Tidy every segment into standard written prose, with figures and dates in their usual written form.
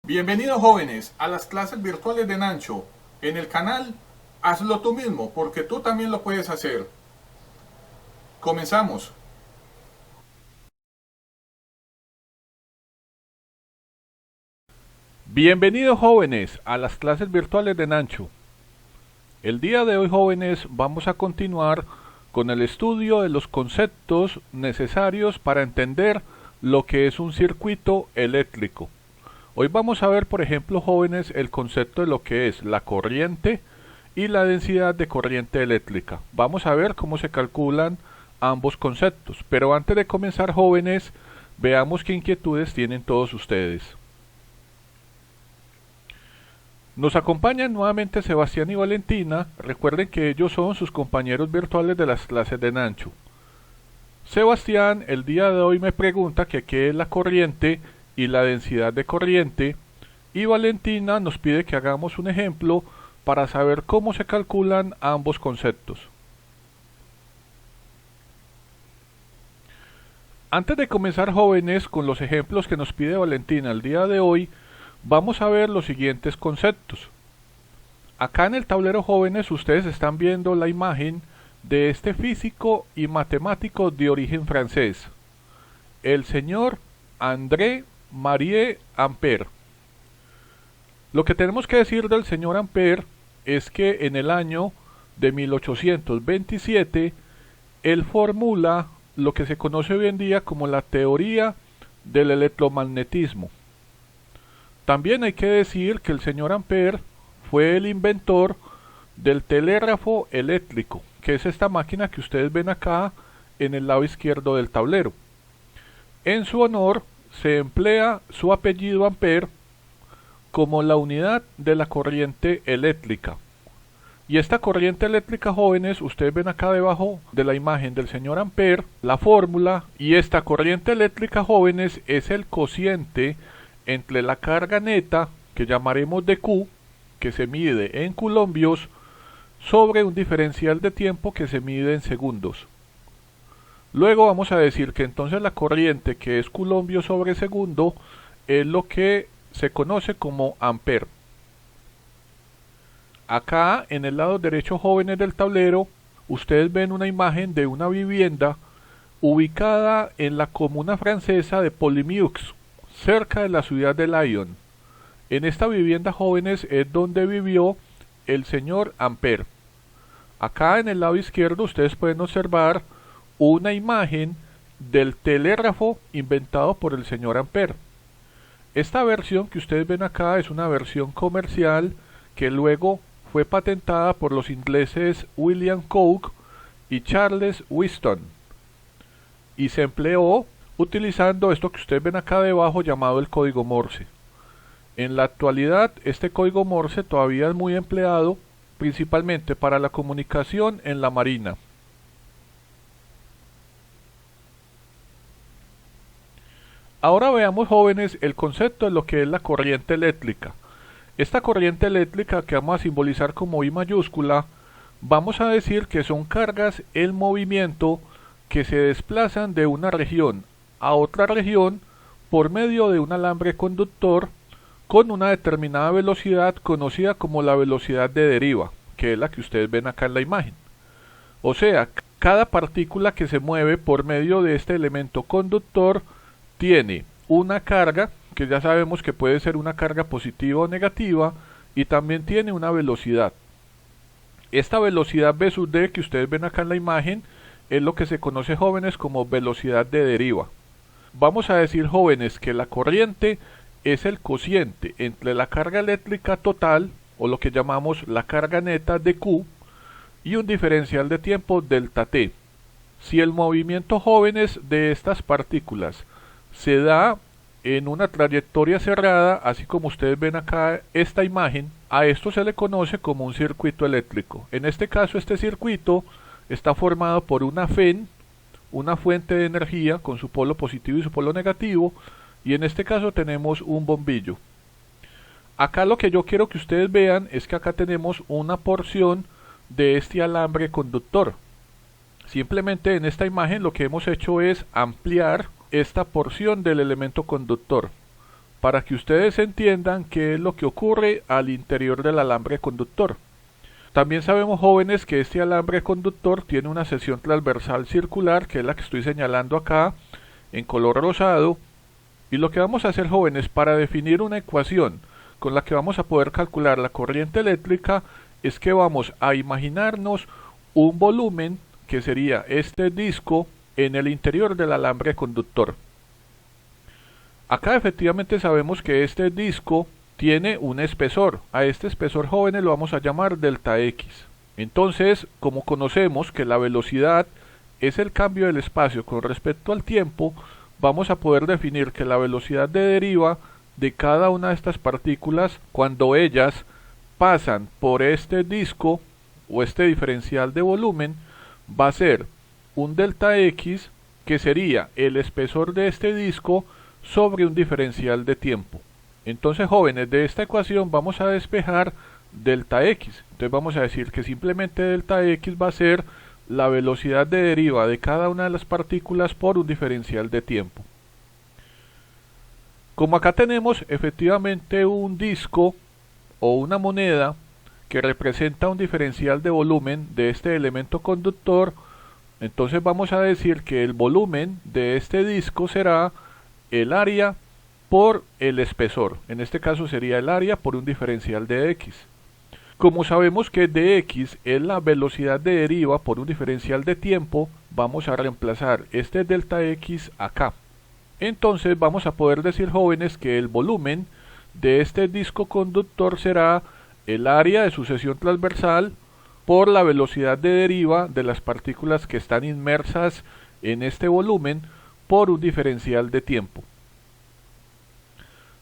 Bienvenidos jóvenes a las clases virtuales de Nancho. En el canal Hazlo tú mismo, porque tú también lo puedes hacer. Comenzamos. Bienvenidos jóvenes a las clases virtuales de Nancho. El día de hoy jóvenes vamos a continuar con el estudio de los conceptos necesarios para entender lo que es un circuito eléctrico. Hoy vamos a ver por ejemplo jóvenes el concepto de lo que es la corriente y la densidad de corriente eléctrica. Vamos a ver cómo se calculan ambos conceptos, pero antes de comenzar jóvenes veamos qué inquietudes tienen todos ustedes. Nos acompañan nuevamente Sebastián y Valentina. Recuerden que ellos son sus compañeros virtuales de las clases de Nancho. Sebastián el día de hoy me pregunta que qué es la corriente y la densidad de corriente, y Valentina nos pide que hagamos un ejemplo para saber cómo se calculan ambos conceptos. Antes de comenzar jóvenes con los ejemplos que nos pide Valentina el día de hoy, vamos a ver los siguientes conceptos. Acá en el tablero jóvenes ustedes están viendo la imagen de este físico y matemático de origen francés, el señor André Marie Ampère. Lo que tenemos que decir del señor Ampère es que en el año de 1827 él formula lo que se conoce hoy en día como la teoría del electromagnetismo. También hay que decir que el señor Ampère fue el inventor del telégrafo eléctrico, que es esta máquina que ustedes ven acá en el lado izquierdo del tablero. En su honor se emplea su apellido Ampère como la unidad de la corriente eléctrica. Y esta corriente eléctrica, jóvenes, ustedes ven acá debajo de la imagen del señor Ampère la fórmula, y esta corriente eléctrica, jóvenes, es el cociente entre la carga neta, que llamaremos de Q, que se mide en coulombios, sobre un diferencial de tiempo que se mide en segundos. Luego vamos a decir que entonces la corriente, que es coulombio sobre segundo, es lo que se conoce como ampere. Acá en el lado derecho, jóvenes, del tablero, ustedes ven una imagen de una vivienda ubicada en la comuna francesa de Polymieux, cerca de la ciudad de Lyon. En esta vivienda, jóvenes, es donde vivió el señor Ampère. Acá en el lado izquierdo ustedes pueden observar una imagen del telégrafo inventado por el señor Ampère. Esta versión que ustedes ven acá es una versión comercial que luego fue patentada por los ingleses William Cooke y Charles Whiston, y se empleó utilizando esto que ustedes ven acá debajo llamado el código Morse. En la actualidad este código Morse todavía es muy empleado, principalmente para la comunicación en la marina. Ahora veamos, jóvenes, el concepto de lo que es la corriente eléctrica. Esta corriente eléctrica, que vamos a simbolizar como I mayúscula, vamos a decir que son cargas en movimiento que se desplazan de una región a otra región por medio de un alambre conductor con una determinada velocidad conocida como la velocidad de deriva, que es la que ustedes ven acá en la imagen. O sea, cada partícula que se mueve por medio de este elemento conductor tiene una carga, que ya sabemos que puede ser una carga positiva o negativa, y también tiene una velocidad. Esta velocidad v sub d que ustedes ven acá en la imagen es lo que se conoce, jóvenes, como velocidad de deriva. Vamos a decir, jóvenes, que la corriente es el cociente entre la carga eléctrica total, o lo que llamamos la carga neta de Q, y un diferencial de tiempo delta t. Si el movimiento, jóvenes, de estas partículas se da en una trayectoria cerrada, así como ustedes ven acá esta imagen, a esto se le conoce como un circuito eléctrico. En este caso, este circuito está formado por una FEN, una fuente de energía con su polo positivo y su polo negativo, y en este caso tenemos un bombillo. Acá lo que yo quiero que ustedes vean es que acá tenemos una porción de este alambre conductor. Simplemente en esta imagen lo que hemos hecho es ampliar esta porción del elemento conductor. para que ustedes entiendan qué es lo que ocurre al interior del alambre conductor. También sabemos, jóvenes, que este alambre conductor tiene una sección transversal circular, que es la que estoy señalando acá en color rosado, y lo que vamos a hacer, jóvenes, para definir una ecuación con la que vamos a poder calcular la corriente eléctrica es que vamos a imaginarnos un volumen que sería este disco en el interior del alambre conductor. Acá efectivamente sabemos que este disco tiene un espesor. A este espesor, jóvenes, lo vamos a llamar delta X. Entonces, como conocemos que la velocidad es el cambio del espacio con respecto al tiempo, vamos a poder definir que la velocidad de deriva de cada una de estas partículas cuando ellas pasan por este disco o este diferencial de volumen va a ser un delta X, que sería el espesor de este disco sobre un diferencial de tiempo. Entonces, jóvenes, de esta ecuación vamos a despejar delta X. Entonces vamos a decir que simplemente delta X va a ser la velocidad de deriva de cada una de las partículas por un diferencial de tiempo. Como acá tenemos efectivamente un disco o una moneda que representa un diferencial de volumen de este elemento conductor, entonces vamos a decir que el volumen de este disco será el área por el espesor. En este caso sería el área por un diferencial de X. Como sabemos que dx es la velocidad de deriva por un diferencial de tiempo, vamos a reemplazar este delta X acá. Entonces vamos a poder decir, jóvenes, que el volumen de este disco conductor será el área de su sección transversal por la velocidad de deriva de las partículas que están inmersas en este volumen por un diferencial de tiempo.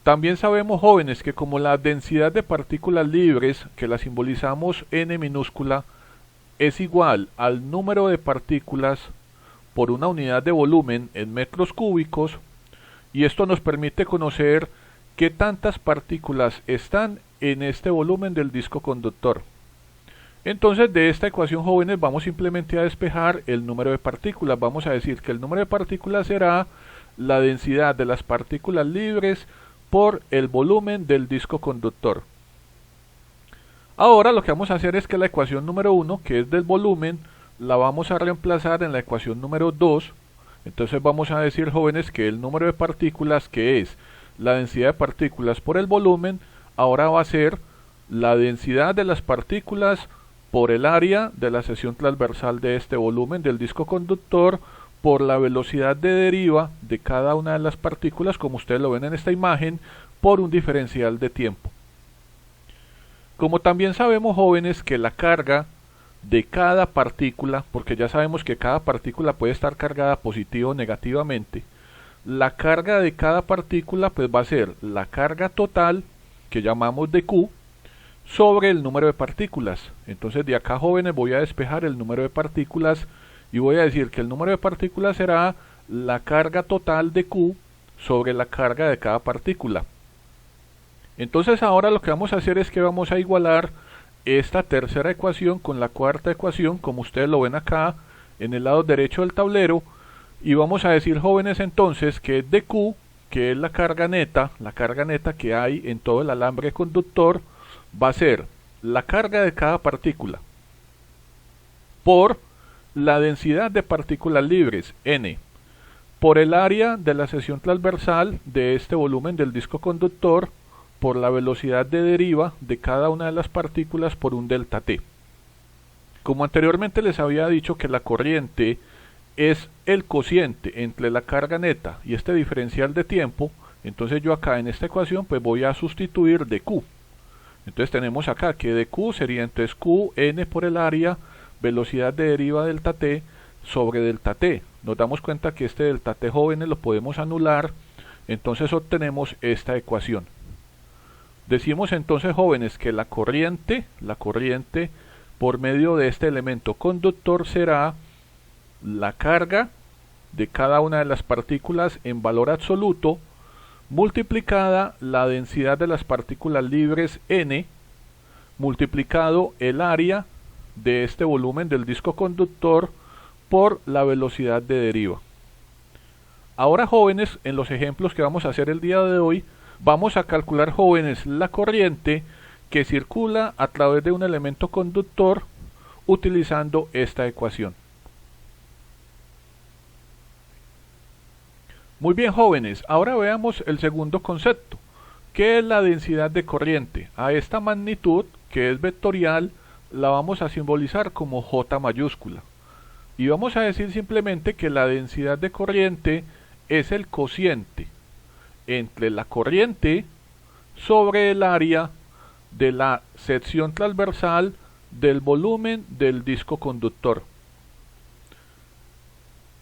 También sabemos, jóvenes, que como la densidad de partículas libres, que la simbolizamos n minúscula, es igual al número de partículas por una unidad de volumen en metros cúbicos, y esto nos permite conocer qué tantas partículas están en este volumen del disco conductor. Entonces, de esta ecuación, jóvenes, vamos simplemente a despejar el número de partículas. Vamos a decir que el número de partículas será la densidad de las partículas libres por el volumen del disco conductor. Ahora lo que vamos a hacer es que la ecuación número 1, que es del volumen, la vamos a reemplazar en la ecuación número 2. Entonces vamos a decir, jóvenes, que el número de partículas, que es la densidad de partículas por el volumen, ahora va a ser la densidad de las partículas por el área de la sección transversal de este volumen del disco conductor por la velocidad de deriva de cada una de las partículas, como ustedes lo ven en esta imagen, por un diferencial de tiempo. Como también sabemos, jóvenes, que la carga de cada partícula, porque ya sabemos que cada partícula puede estar cargada positivo o negativamente, la carga de cada partícula pues va a ser la carga total, que llamamos de Q, sobre el número de partículas. Entonces de acá, jóvenes, voy a despejar el número de partículas y voy a decir que el número de partículas será la carga total de Q sobre la carga de cada partícula. Entonces ahora lo que vamos a hacer es que vamos a igualar esta tercera ecuación con la cuarta ecuación, como ustedes lo ven acá en el lado derecho del tablero, y vamos a decir, jóvenes, entonces que dQ, que es la carga neta que hay en todo el alambre conductor, va a ser la carga de cada partícula por la densidad de partículas libres, N, por el área de la sección transversal de este volumen del disco conductor, por la velocidad de deriva de cada una de las partículas por un delta T. Como anteriormente les había dicho que la corriente es el cociente entre la carga neta y este diferencial de tiempo, entonces yo acá en esta ecuación pues voy a sustituir dQ. Entonces tenemos acá que dQ sería entonces Q, N por el área, velocidad de deriva delta T sobre delta T. Nos damos cuenta que este delta T, jóvenes, lo podemos anular, entonces obtenemos esta ecuación. Decimos entonces, jóvenes, que la corriente por medio de este elemento conductor será la carga de cada una de las partículas en valor absoluto multiplicada la densidad de las partículas libres N multiplicado el área de este volumen del disco conductor por la velocidad de deriva. Ahora, jóvenes, en los ejemplos que vamos a hacer el día de hoy, Vamos a calcular, jóvenes, la corriente que circula a través de un elemento conductor utilizando esta ecuación. Muy bien, jóvenes, ahora veamos el segundo concepto, que es la densidad de corriente. A esta magnitud, que es vectorial, la vamos a simbolizar como J mayúscula. Y vamos a decir simplemente que la densidad de corriente es el cociente entre la corriente sobre el área de la sección transversal del volumen del disco conductor.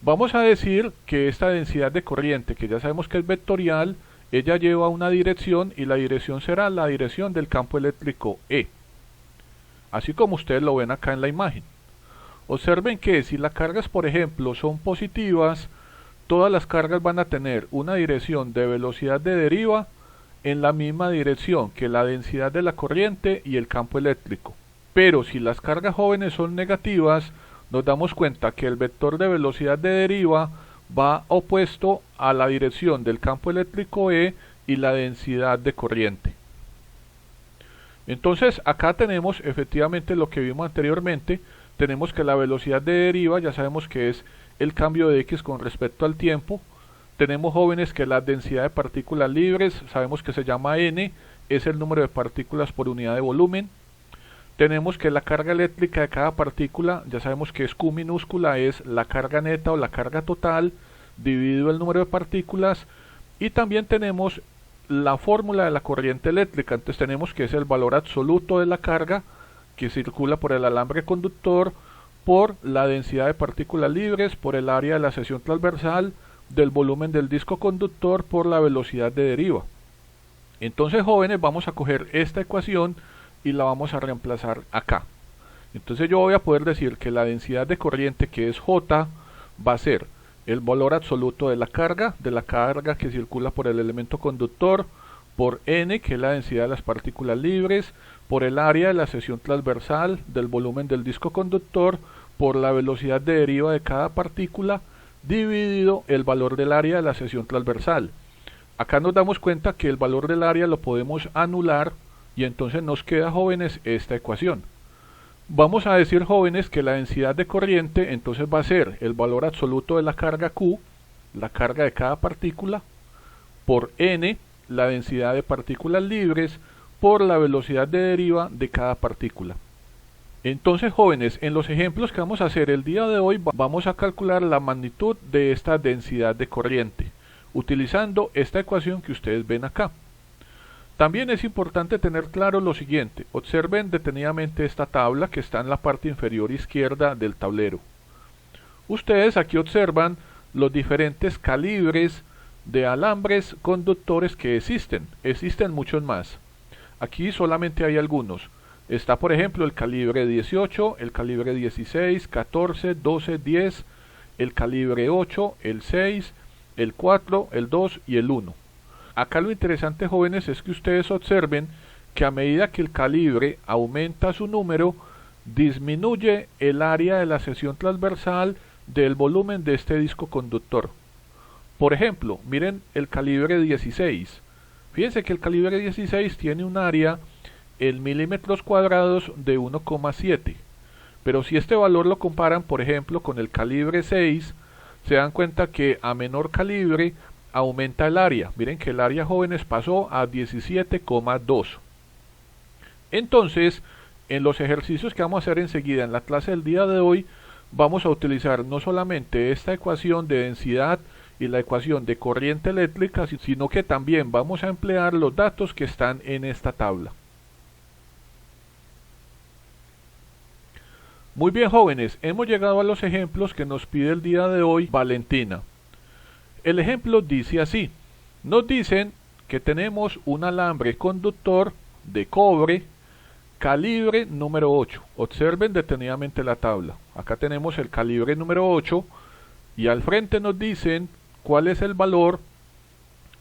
Vamos a decir que esta densidad de corriente, que ya sabemos que es vectorial, ella lleva una dirección y la dirección será la dirección del campo eléctrico E, así como ustedes lo ven acá en la imagen. Observen que si las cargas, por ejemplo, son positivas, todas las cargas van a tener una dirección de velocidad de deriva en la misma dirección que la densidad de la corriente y el campo eléctrico. Pero si las cargas, jóvenes, son negativas, nos damos cuenta que el vector de velocidad de deriva va opuesto a la dirección del campo eléctrico E y la densidad de corriente. Entonces acá tenemos efectivamente lo que vimos anteriormente. Tenemos que la velocidad de deriva ya sabemos que es el cambio de X con respecto al tiempo. Tenemos, jóvenes, que la densidad de partículas libres sabemos que se llama N, es el número de partículas por unidad de volumen. Tenemos que la carga eléctrica de cada partícula, ya sabemos que es Q minúscula, es la carga neta o la carga total dividido el número de partículas. Y también tenemos la fórmula de la corriente eléctrica. Entonces tenemos que es el valor absoluto de la carga que circula por el alambre conductor por la densidad de partículas libres por el área de la sección transversal del volumen del disco conductor por la velocidad de deriva. Entonces, jóvenes, vamos a coger esta ecuación y la vamos a reemplazar acá. Entonces yo voy a poder decir que la densidad de corriente, que es J, va a ser el valor absoluto de la carga que circula por el elemento conductor, por N, que es la densidad de las partículas libres, por el área de la sección transversal del volumen del disco conductor, por la velocidad de deriva de cada partícula, dividido el valor del área de la sección transversal. Acá nos damos cuenta que el valor del área lo podemos anular y entonces nos queda, jóvenes, esta ecuación. Vamos a decir, jóvenes, que la densidad de corriente entonces va a ser el valor absoluto de la carga Q, la carga de cada partícula, por N, la densidad de partículas libres, por la velocidad de deriva de cada partícula. Entonces, jóvenes, en los ejemplos que vamos a hacer el día de hoy vamos a calcular la magnitud de esta densidad de corriente utilizando esta ecuación que ustedes ven acá. También es importante tener claro lo siguiente: observen detenidamente esta tabla que está en la parte inferior izquierda del tablero. Ustedes aquí observan los diferentes calibres de alambres conductores que existen muchos más. Aquí solamente hay algunos. Está, por ejemplo, el calibre 18, el calibre 16, 14, 12, 10, el calibre 8, el 6, el 4, el 2 y el 1. Acá lo interesante, jóvenes, es que ustedes observen que a medida que el calibre aumenta su número, disminuye el área de la sección transversal del volumen de este disco conductor. Por ejemplo, miren el calibre 16. Fíjense que el calibre 16 tiene un área en milímetros cuadrados de 1,7. Pero si este valor lo comparan, por ejemplo, con el calibre 6, se dan cuenta que a menor calibre aumenta el área. Miren que el área, jóvenes, pasó a 17,2. Entonces, en los ejercicios que vamos a hacer enseguida en la clase del día de hoy, vamos a utilizar no solamente esta ecuación de densidad y la ecuación de corriente eléctrica, sino que también vamos a emplear los datos que están en esta tabla. Muy bien, jóvenes, hemos llegado a los ejemplos que nos pide el día de hoy Valentina. El ejemplo dice así: nos dicen que tenemos un alambre conductor de cobre calibre número 8. Observen detenidamente la tabla. Acá tenemos el calibre número 8 y al frente nos dicen cuál es el valor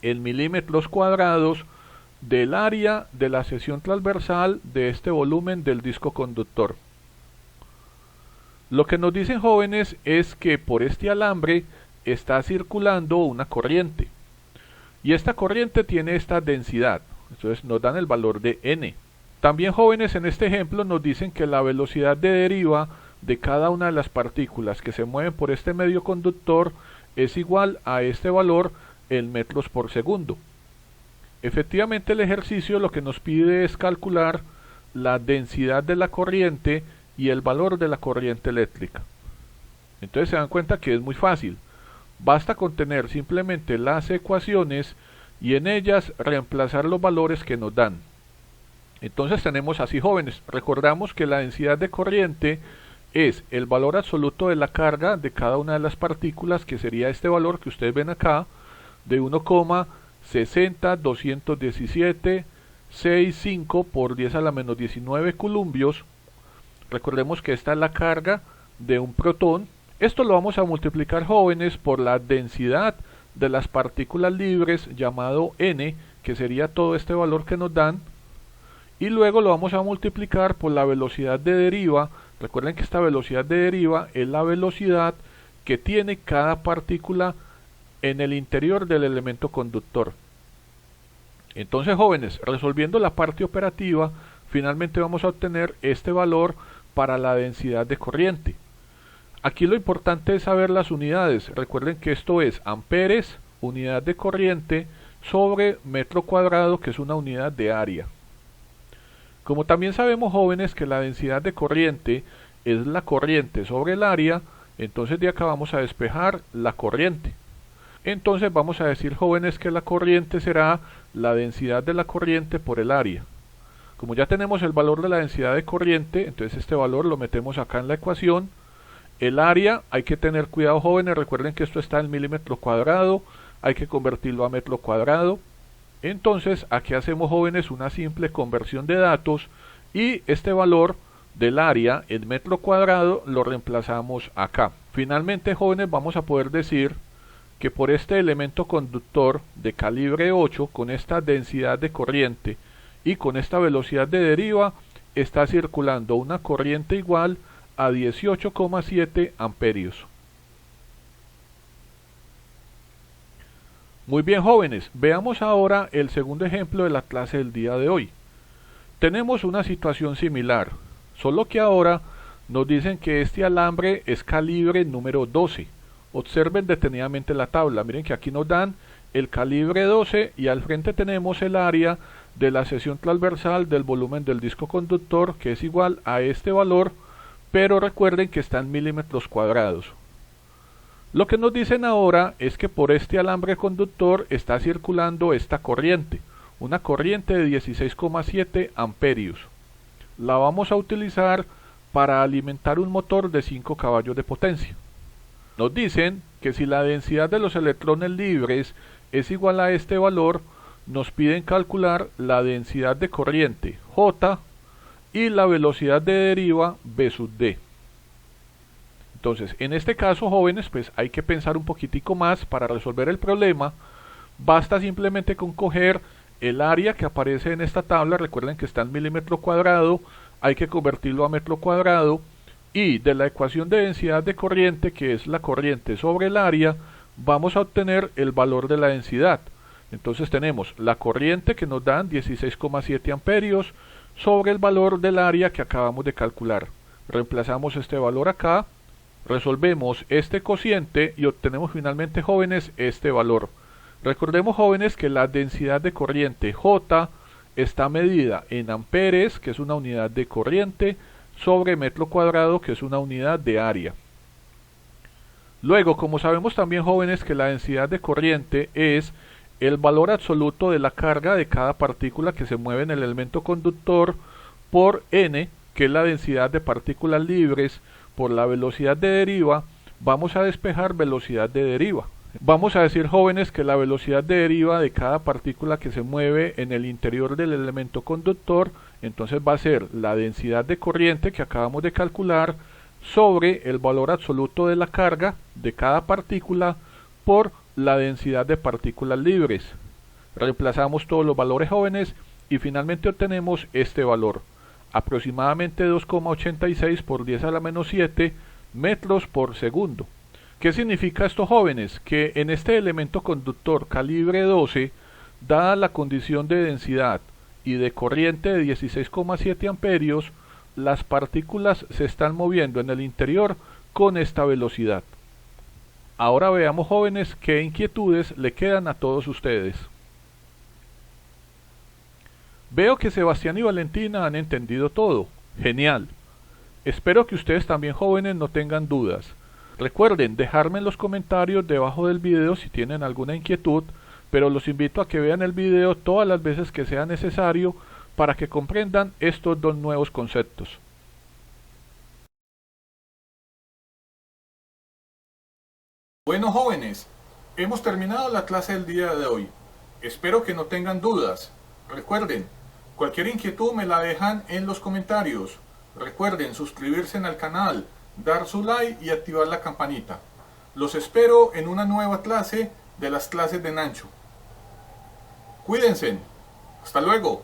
en milímetros cuadrados del área de la sección transversal de este volumen del disco conductor. Lo que nos dicen, jóvenes, es que por este alambre está circulando una corriente. Y esta corriente tiene esta densidad, entonces nos dan el valor de n. También, jóvenes, en este ejemplo nos dicen que la velocidad de deriva de cada una de las partículas que se mueven por este medio conductor es igual a este valor en metros por segundo. Efectivamente, el ejercicio lo que nos pide es calcular la densidad de la corriente y el valor de la corriente eléctrica. Entonces se dan cuenta que es muy fácil. Basta con tener simplemente las ecuaciones y en ellas reemplazar los valores que nos dan. Entonces tenemos así, jóvenes, recordamos que la densidad de corriente es el valor absoluto de la carga de cada una de las partículas, que sería este valor que ustedes ven acá, de 1,6021765 por 10 a la menos 19 columbios. Recordemos que esta es la carga de un protón. Esto lo vamos a multiplicar, jóvenes, por la densidad de las partículas libres, llamado n, que sería todo este valor que nos dan, y luego lo vamos a multiplicar por la velocidad de deriva. Recuerden que esta velocidad de deriva es la velocidad que tiene cada partícula en el interior del elemento conductor. Entonces, jóvenes, resolviendo la parte operativa, finalmente vamos a obtener este valor para la densidad de corriente. Aquí lo importante es saber las unidades. Recuerden que esto es amperes, unidad de corriente, sobre metro cuadrado, que es una unidad de área. Como también sabemos, jóvenes, que la densidad de corriente es la corriente sobre el área, entonces de acá vamos a despejar la corriente. Entonces vamos a decir, jóvenes, que la corriente será la densidad de la corriente por el área. Como ya tenemos el valor de la densidad de corriente, entonces este valor lo metemos acá en la ecuación. El área, hay que tener cuidado, jóvenes, recuerden que esto está en milímetro cuadrado, hay que convertirlo a metro cuadrado. Entonces aquí hacemos, jóvenes, una simple conversión de datos y este valor del área en metro cuadrado lo reemplazamos acá. Finalmente, jóvenes, vamos a poder decir que por este elemento conductor de calibre 8, con esta densidad de corriente y con esta velocidad de deriva, está circulando una corriente igual a 18,7 amperios. Muy bien, jóvenes, veamos ahora el segundo ejemplo de la clase del día de hoy. Tenemos una situación similar, solo que ahora nos dicen que este alambre es calibre número 12. Observen detenidamente la tabla, miren que aquí nos dan el calibre 12 y al frente tenemos el área de la sección transversal del volumen del disco conductor, que es igual a este valor, pero recuerden que está en milímetros cuadrados. Lo que nos dicen ahora es que por este alambre conductor está circulando esta corriente, una corriente de 16,7 amperios. La vamos a utilizar para alimentar un motor de 5 caballos de potencia. Nos dicen que si la densidad de los electrones libres es igual a este valor, nos piden calcular la densidad de corriente J y la velocidad de deriva V sub D. Entonces, en este caso, jóvenes, pues hay que pensar un poquitico más para resolver el problema. Basta simplemente con coger el área que aparece en esta tabla, recuerden que está en milímetro cuadrado, hay que convertirlo a metro cuadrado, y de la ecuación de densidad de corriente, que es la corriente sobre el área, vamos a obtener el valor de la densidad. Entonces tenemos la corriente que nos dan 16,7 amperios sobre el valor del área que acabamos de calcular. Reemplazamos este valor acá, resolvemos este cociente y obtenemos finalmente, jóvenes, este valor. Recordemos, jóvenes, que la densidad de corriente J está medida en amperes, que es una unidad de corriente, sobre metro cuadrado, que es una unidad de área. Luego, como sabemos también, jóvenes, que la densidad de corriente es el valor absoluto de la carga de cada partícula que se mueve en el elemento conductor por n, que es la densidad de partículas libres, por la velocidad de deriva, vamos a despejar velocidad de deriva. Vamos a decir, jóvenes, que la velocidad de deriva de cada partícula que se mueve en el interior del elemento conductor, entonces va a ser la densidad de corriente que acabamos de calcular sobre el valor absoluto de la carga de cada partícula por la densidad de partículas libres. Reemplazamos todos los valores, jóvenes, y finalmente obtenemos este valor, aproximadamente 2,86 por 10 a la menos 7 metros por segundo. ¿Qué significa esto, jóvenes? Que en este elemento conductor calibre 12, dada la condición de densidad y de corriente de 16,7 amperios, las partículas se están moviendo en el interior con esta velocidad. Ahora veamos, jóvenes, qué inquietudes le quedan a todos ustedes. Veo que Sebastián y Valentina han entendido todo. Genial. Espero que ustedes también, jóvenes, no tengan dudas. Recuerden dejarme en los comentarios debajo del video si tienen alguna inquietud, pero los invito a que vean el video todas las veces que sea necesario para que comprendan estos dos nuevos conceptos. Bueno, jóvenes, hemos terminado la clase del día de hoy. Espero que no tengan dudas. Recuerden, cualquier inquietud me la dejan en los comentarios. Recuerden suscribirse al canal, dar su like y activar la campanita. Los espero en una nueva clase de las clases de Nancho. Cuídense. Hasta luego.